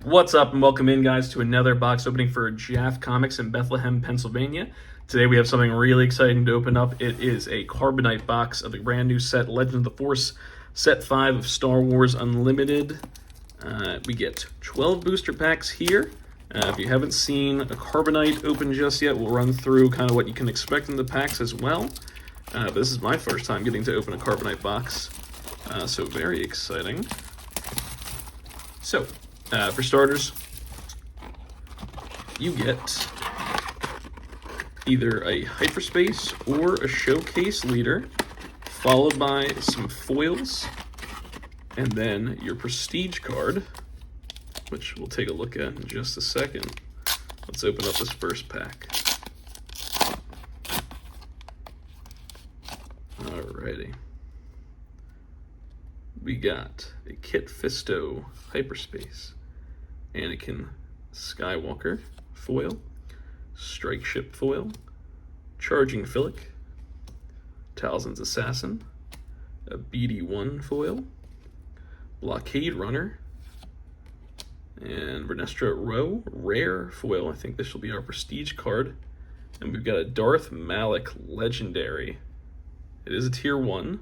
What's up and welcome in, guys, to another box opening for Jaff Comics in Bethlehem, Pennsylvania. Today we have something really exciting to open up. It is a Carbonite box of the brand new set, Legend of the Force, Set 5 of Star Wars Unlimited. We get 12 booster packs here. If you haven't seen a Carbonite open just yet, we'll run through kind of what you can expect in the packs as well. This is my first time getting to open a Carbonite box, so very exciting. So, for starters, you get either a hyperspace or a showcase leader, followed by some foils, and then your prestige card, which we'll take a look at in just a second. Let's open up this first pack. Alrighty. We got a Kit Fisto hyperspace, Anakin Skywalker foil, Strike Ship foil, Charging Philic, Talzin's Assassin, a BD-1 foil, Blockade Runner, and Vernestra Rowe rare foil. I think this will be our prestige card. And we've got a Darth Malak legendary. It is a tier 1,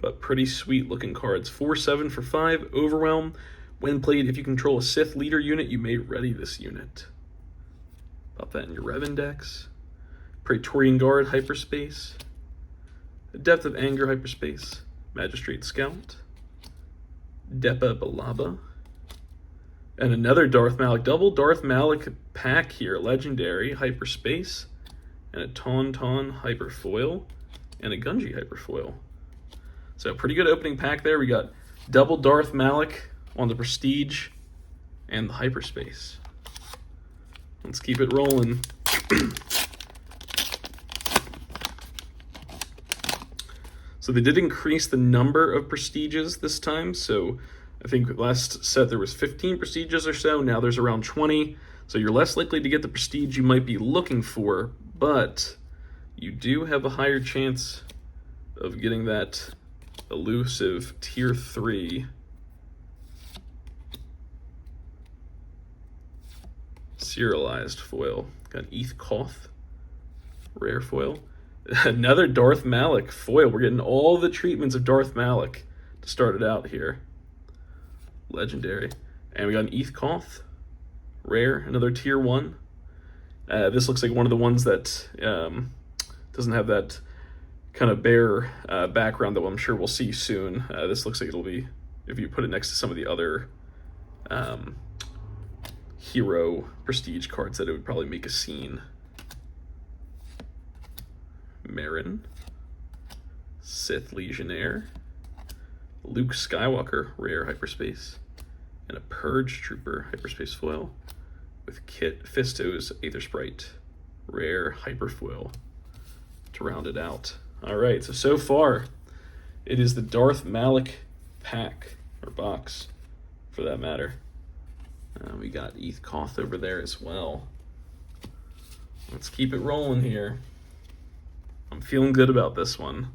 but pretty sweet looking cards. 4/7 for 5, Overwhelm. When played, if you control a Sith leader unit, you may ready this unit. Pop that in your Revan decks. Praetorian Guard hyperspace. A Depth of Anger hyperspace. Magistrate Scout. Depa Balaba. And another Darth Malak, double Darth Malak pack here. Legendary hyperspace. And a Tauntaun hyperfoil. And a Gunji hyperfoil. So pretty good opening pack there. We got double Darth Malak on the prestige and the hyperspace. Let's keep it rolling. So they did increase the number of prestiges this time. So I think last set there was 15 prestiges or so. Now there's around 20. So you're less likely to get the prestige you might be looking for, but you do have a higher chance of getting that elusive tier 3 serialized foil. Got Eth Koth rare foil. Another Darth Malak foil. We're getting all the treatments of Darth Malak to start it out here. Legendary. And we got an Eth Koth rare, another tier 1. This looks like one of the ones that doesn't have that kind of bare background that I'm sure we'll see soon. This looks like it'll be, if you put it next to some of the other hero prestige cards, that it would probably make a scene. Marin, Sith Legionnaire, Luke Skywalker rare hyperspace, and a Purge Trooper hyperspace foil with Kit Fisto's Aether Sprite rare hyperfoil to round it out. Alright, so far it is the Darth Malak pack, or box for that matter. We got Eth Koth over there as well. Let's keep it rolling here. I'm feeling good about this one.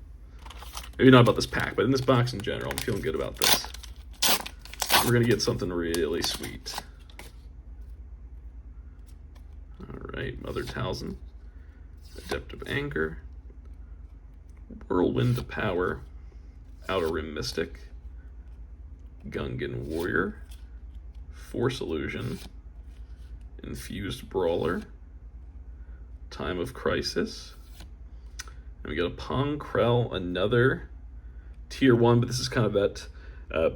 Maybe not about this pack, but in this box in general, I'm feeling good about this. We're going to get something really sweet. Alright, Mother Talzin, Adept of Anger, Whirlwind of Power, Outer Rim Mystic, Gungan Warrior, Force Illusion, Infused Brawler, Time of Crisis, and we got a Pong Krell, another tier 1, but this is kind of that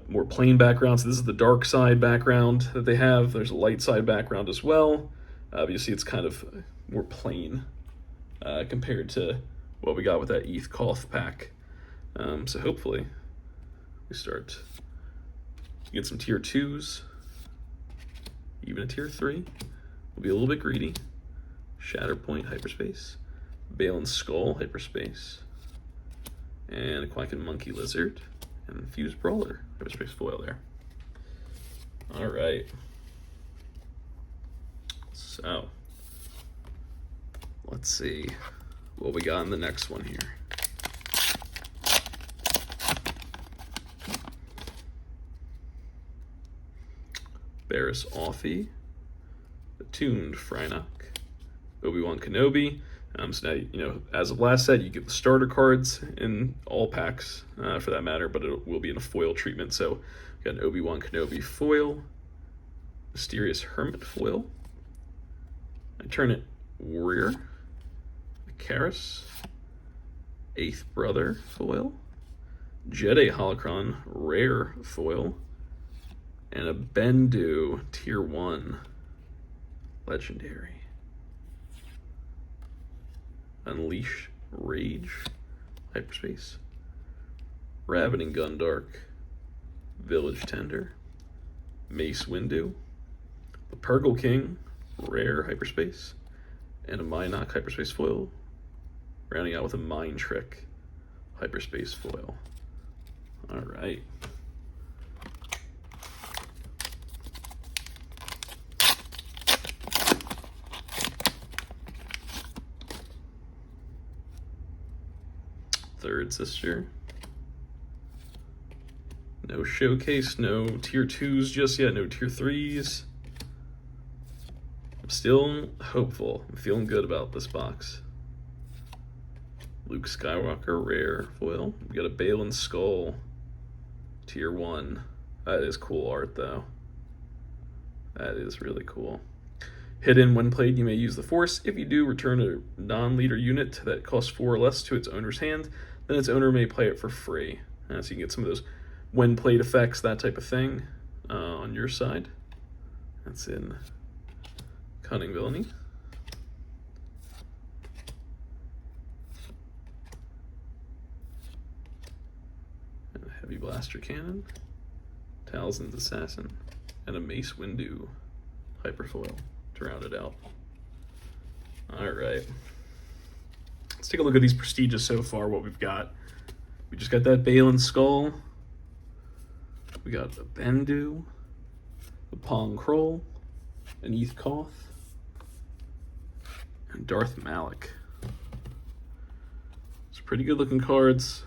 more plain background. So this is the dark side background that they have. There's a light side background as well. Obviously, it's kind of more plain compared to what we got with that Eth Koth pack. So hopefully we start to get some tier 2s, even a tier 3. We'll be a little bit greedy. Shatterpoint hyperspace, Balin's Skull hyperspace, and a Quacking Monkey Lizard, and Infused Brawler hyperspace foil there. Alright. So, let's see what we got in the next one here. Barris Offee, Attuned Frynok, Obi-Wan Kenobi. So now, as of last set, you get the starter cards in all packs, for that matter, but it will be in a foil treatment. So we got an Obi-Wan Kenobi foil, Mysterious Hermit foil, Eternate Warrior, Karis, Eighth Brother foil, Jedi Holocron rare foil, and a Bendu Tier 1 legendary. Unleash Rage, Hyperspace, Ravening Gundark, Village Tender, Mace Windu, the Purgle King, rare Hyperspace, and a Minok Hyperspace foil, rounding out with a Mind Trick Hyperspace foil. All right. Third Sister. No showcase, no tier 2s just yet, no tier 3s. I'm still hopeful. I'm feeling good about this box. Luke Skywalker rare foil. We got a Balin Skull tier 1. That is cool art though. That is really cool. Hidden, when played, you may use the Force. If you do, return a non-leader unit that costs 4 or less to its owner's hand. Then its owner may play it for free. So you can get some of those when played effects, that type of thing, on your side. That's in Cunning Villainy. And a Heavy Blaster Cannon, Talzin's Assassin, and a Mace Windu Hyperfoil to round it out. All right. Let's take a look at these prestiges so far, what we've got. We just got that Balin Skull. We got a Bendu, a Pong Kroll, an Eth Koth, and Darth Malik. It's pretty good looking cards.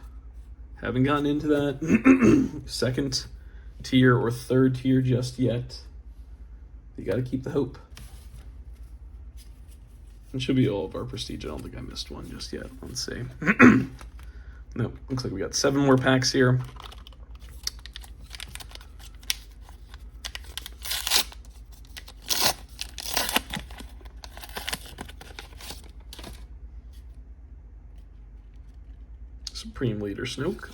Haven't gotten into that second tier or third tier just yet. You got to keep the hope. It should be all of our prestige. I don't think I missed one just yet. Let's see. Nope. Looks like we got 7 more packs here. Supreme Leader Snoke.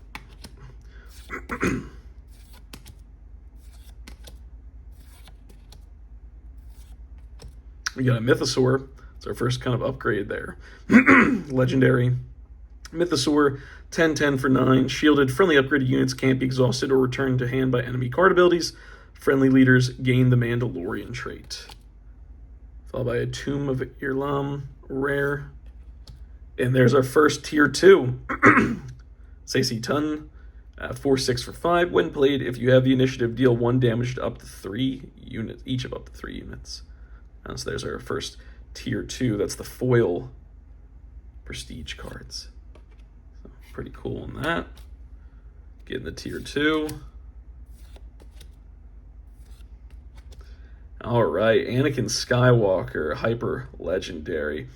We got a Mythosaur. It's our first kind of upgrade there. Legendary Mythosaur, 10/10 for 9. Shielded, friendly upgraded units can't be exhausted or returned to hand by enemy card abilities. Friendly leaders gain the Mandalorian trait. Followed by a Tomb of Irlam rare. And there's our first tier 2. Sacy Tun, 4/6 for 5. When played, if you have the initiative, deal 1 damage to up to 3 units, each of up to 3 units. So there's our first tier 2. That's the foil prestige cards. So pretty cool on that. Getting the tier 2. All right, Anakin Skywalker, hyper legendary.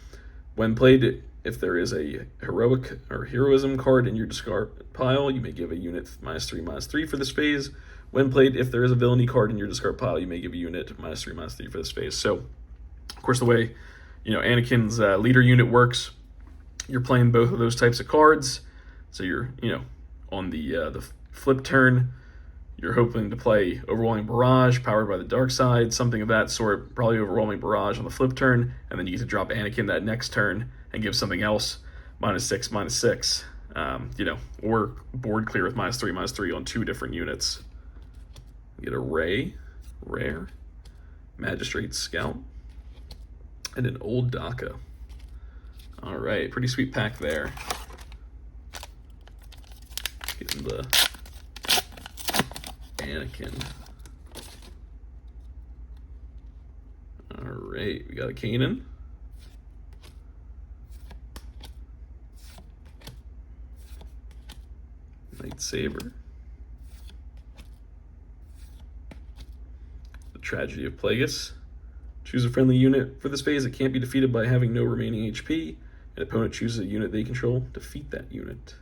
When played, if there is a heroic or heroism card in your discard pile, you may give a unit -3/-3 for this phase. When played, if there is a villainy card in your discard pile, you may give a unit -3/-3 for this phase. So, of course, the way Anakin's leader unit works, you're playing both of those types of cards. So you're on the flip turn, you're hoping to play Overwhelming Barrage, powered by the dark side, something of that sort. Probably Overwhelming Barrage on the flip turn, and then you get to drop Anakin that next turn and give something else -6/-6. Or board clear with -3/-3 on 2 different units. You get a Rey rare, Magistrate Scout, and an Old Daka. All right, pretty sweet pack there. Getting the Anakin. All right, we got a Kanan. Lightsaber. The Tragedy of Plagueis. Choose a friendly unit for this phase. It can't be defeated by having no remaining HP. An opponent chooses a unit they control. Defeat that unit.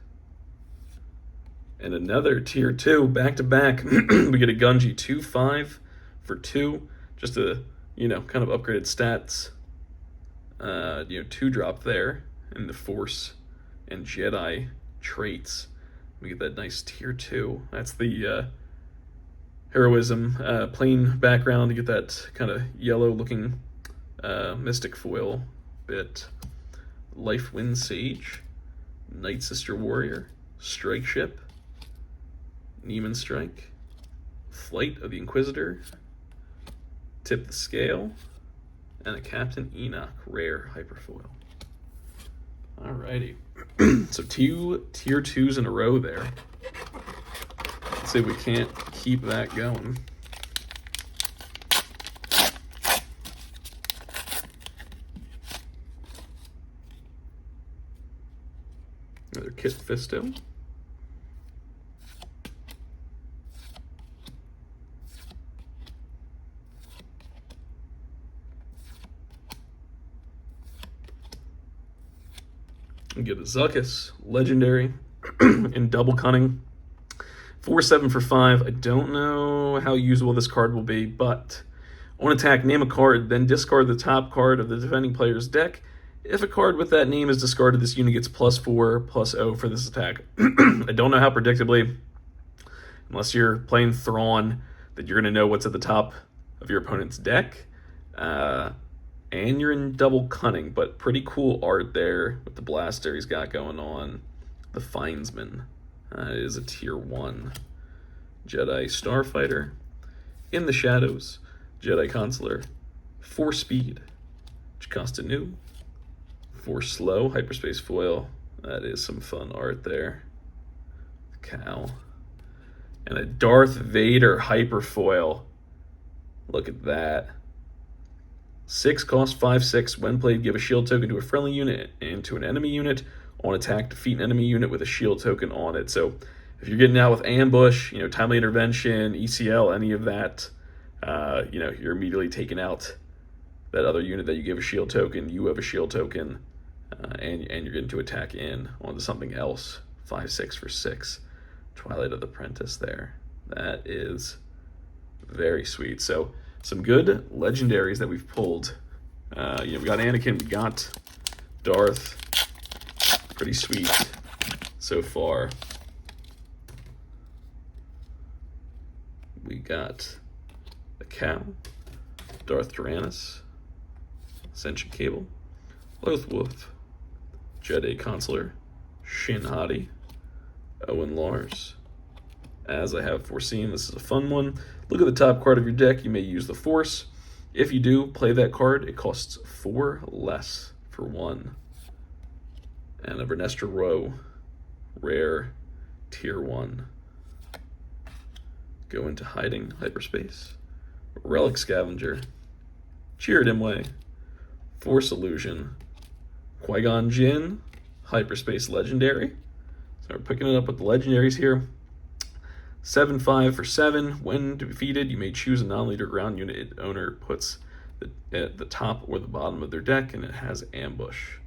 And another tier 2, back-to-back. We get a Gunji 2/5 for 2. Just a, kind of upgraded stats. 2-drop there in the Force and Jedi traits. We get that nice tier 2. That's the heroism plain background. You get that kind of yellow-looking mystic foil bit. Life Wind Sage, Night Sister Warrior, Strike Ship, Neiman Strike, Flight of the Inquisitor, Tip the Scale, and a Captain Enoch rare hyperfoil. Alrighty. So 2 tier 2s in a row there. Let's see if we can't keep that going. Another Kit Fisto. We get a Zuckuss, legendary, in double cunning. 4/7 for 5. I don't know how usable this card will be, but on attack, name a card, then discard the top card of the defending player's deck. If a card with that name is discarded, this unit gets +4/+0 for this attack. I don't know how predictably, unless you're playing Thrawn, that you're going to know what's at the top of your opponent's deck. And you're in double cunning, but pretty cool art there with the blaster he's got going on. The Finesman is a tier 1. Jedi Starfighter. In the Shadows, Jedi Consular. 4 speed, Jocasta Nu. 4 slow, hyperspace foil. That is some fun art there. Cow. And a Darth Vader hyperfoil. Look at that. 6 cost 5/6. When played, give a shield token to a friendly unit and to an enemy unit. On attack, defeat an enemy unit with a shield token on it. So if you're getting out with ambush, timely intervention, ECL, any of that, you're immediately taking out that other unit that you give a shield token. You have a shield token, and you're getting to attack in onto something else. 5/6 for 6. Twilight of the Apprentice there. That is very sweet. So some good legendaries that we've pulled. We got Anakin, we got Darth. Pretty sweet so far. We got the Cow, Darth Tyrannus, Ascension Cable, Loth Wolf, Jedi Consular, Shin Hati, Owen Lars. As I have foreseen, this is a fun one. Look at the top card of your deck. You may use the Force. If you do, play that card. It costs 4 less for 1. And a Vernestra Rowe, rare, tier 1. Go into hiding, hyperspace. Relic Scavenger, Cheer Dimway, Force Illusion, Qui-Gon Jinn, hyperspace legendary. So we're picking it up with the legendaries here. 7/5 for 7. When defeated, you may choose a non-leader ground unit owner puts at the top or the bottom of their deck, and it has ambush.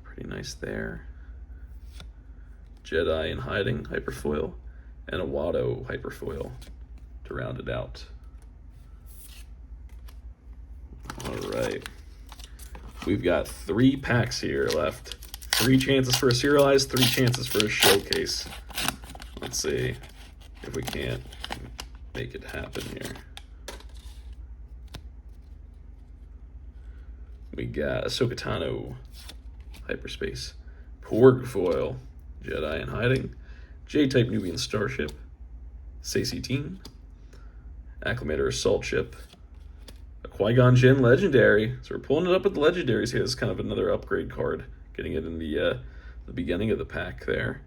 Pretty nice there. Jedi in hiding, hyperfoil, and a Watto hyperfoil to round it out. All right. We've got 3 packs here left. 3 chances for a serialized, 3 chances for a showcase. Let's see if we can't make it happen here. We got Ahsoka Tano, hyperspace, Porg foil, Jedi in hiding, J-type Nubian starship, Sacy Teen, Acclimator assault ship, a Qui-Gon Jinn legendary. So we're pulling it up with the legendaries here. This is kind of another upgrade card, getting it in the beginning of the pack there.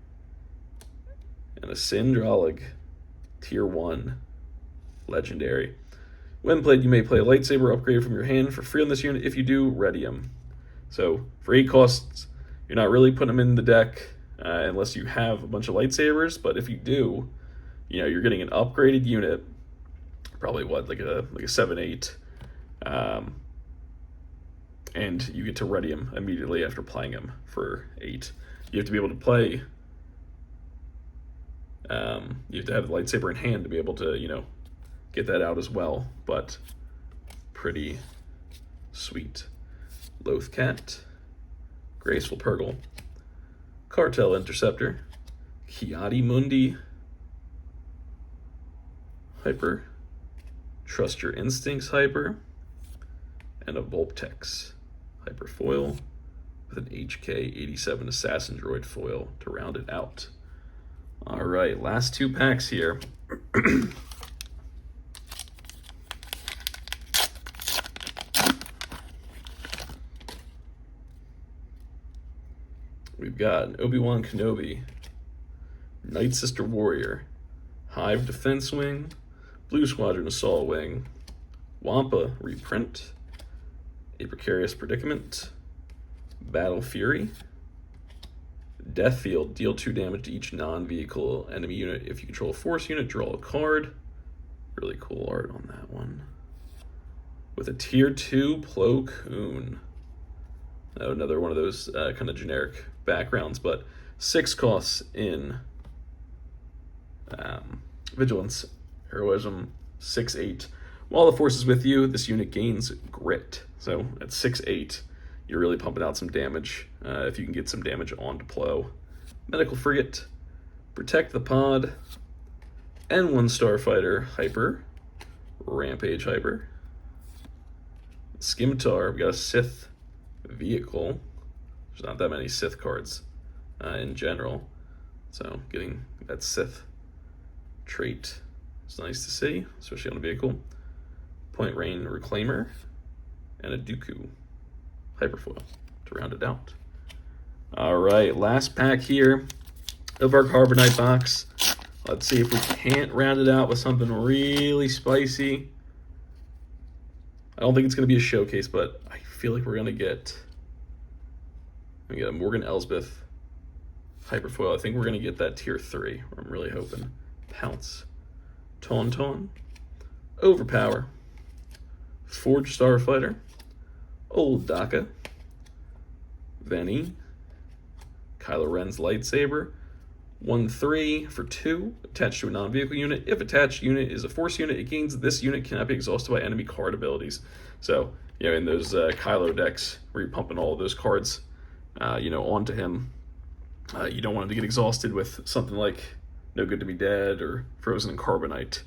And a Sindralig, tier 1, legendary. When played, you may play a lightsaber upgrade from your hand for free on this unit. If you do, ready them. So for 8 costs, you're not really putting them in the deck unless you have a bunch of lightsabers. But if you do, you're getting an upgraded unit, probably what, like a 7/8. And you get to ready him immediately after playing him for 8. You have to be able to play. You have to have the lightsaber in hand to be able to, get that out as well. But pretty sweet. Lothcat, Graceful Purgle, Cartel Interceptor, Kiadi Mundi, Hyper, Trust Your Instincts Hyper, and a Vulptex Hyper Foil with an HK-87 Assassin Droid foil to round it out. All right, last 2 packs here. We've got an Obi-Wan Kenobi, Night Sister Warrior, Hive Defense Wing, Blue Squadron Assault Wing, Wampa Reprint, a Precarious Predicament, Battle Fury, Death Field, deal 2 damage to each non-vehicle enemy unit. If you control a Force unit, draw a card. Really cool art on that one. With a Tier 2 Plo Koon. Another one of those kind of generic backgrounds, but 6 costs in Vigilance, Heroism, 6/8. While the Force is with you, this unit gains Grit. So at 6/8, you're really pumping out some damage if you can get some damage onto Plo. Medical Frigate, Protect the Pod, N1 Starfighter Hyper, Rampage Hyper, Skimtar. We got a Sith vehicle. There's not that many Sith cards in general, so getting that Sith trait is nice to see, especially on a vehicle. Point Rain Reclaimer, and a Dooku Hyperfoil to round it out. All right, last pack here of our Carbonite box. Let's see if we can't round it out with something really spicy. I don't think it's going to be a showcase, but I feel like we're going to get a Morgan Elsbeth Hyperfoil. I think we're going to get that Tier 3. I'm really hoping. Pounce, Tauntaun, Overpower, Forged Starfighter, Old Daka, Venny, Kylo Ren's Lightsaber, 1/3 for 2, attached to a non-vehicle unit. If attached unit is a Force unit, it gains this unit cannot be exhausted by enemy card abilities. So, in those Kylo decks where you're pumping all of those cards, onto him, you don't want him to get exhausted with something like No Good to Be Dead or Frozen in Carbonite.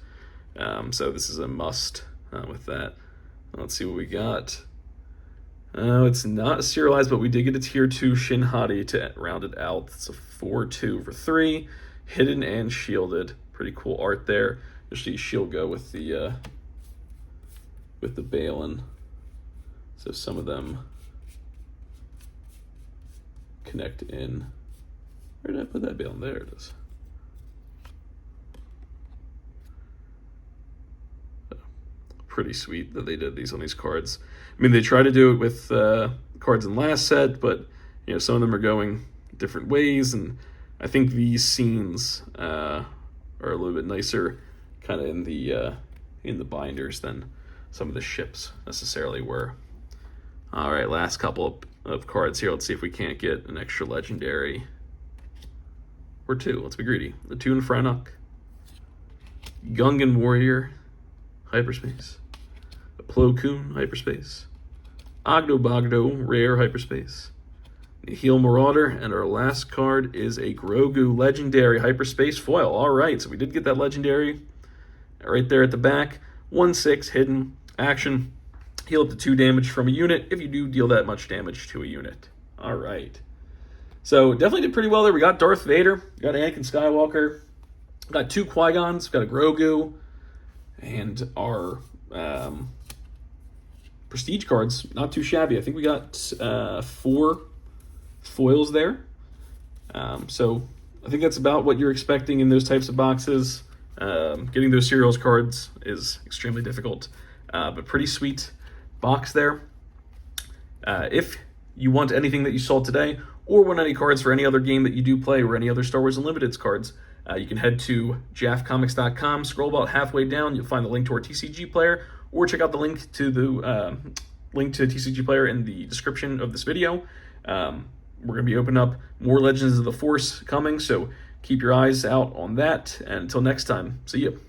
So this is a must with that. Let's see what we got. It's not serialized, but we did get a Tier 2 Shin Hati to round it out. It's a 4/2 for 3, hidden and shielded. Pretty cool art there. You'll see shield go with the Balin. So some of them connect in. Where did I put that Balin? There it is. Pretty sweet that they did these on these cards. I mean, they try to do it with cards in last set, but some of them are going different ways, and I think these scenes are a little bit nicer, kind of in the binders than some of the ships necessarily were. All right, last couple of cards here. Let's see if we can't get an extra legendary or 2. Let's be greedy. The Toon Franok, Gungan Warrior Hyperspace, a Plo Koon Hyperspace, Ogdo Bogdo Rare Hyperspace, Nihil Marauder, and our last card is a Grogu Legendary Hyperspace Foil. All right, so we did get that Legendary right there at the back. 1/6 hidden action. Heal up to 2 damage from a unit if you do deal that much damage to a unit. All right. So definitely did pretty well there. We got Darth Vader, got Anakin Skywalker, got 2 Qui-Gons, got a Grogu, and our prestige cards, not too shabby. I think we got 4 foils there. So I think that's about what you're expecting in those types of boxes. Getting those serials cards is extremely difficult, but pretty sweet box there. If you want anything that you saw today, or want any cards for any other game that you do play, or any other Star Wars Unlimited's cards, You can head to jaffcomics.com, scroll about halfway down, you'll find the link to our TCG player, or check out the link to TCG Player in the description of this video. We're going to be opening up more Legends of the Force coming, so keep your eyes out on that. And until next time, see you.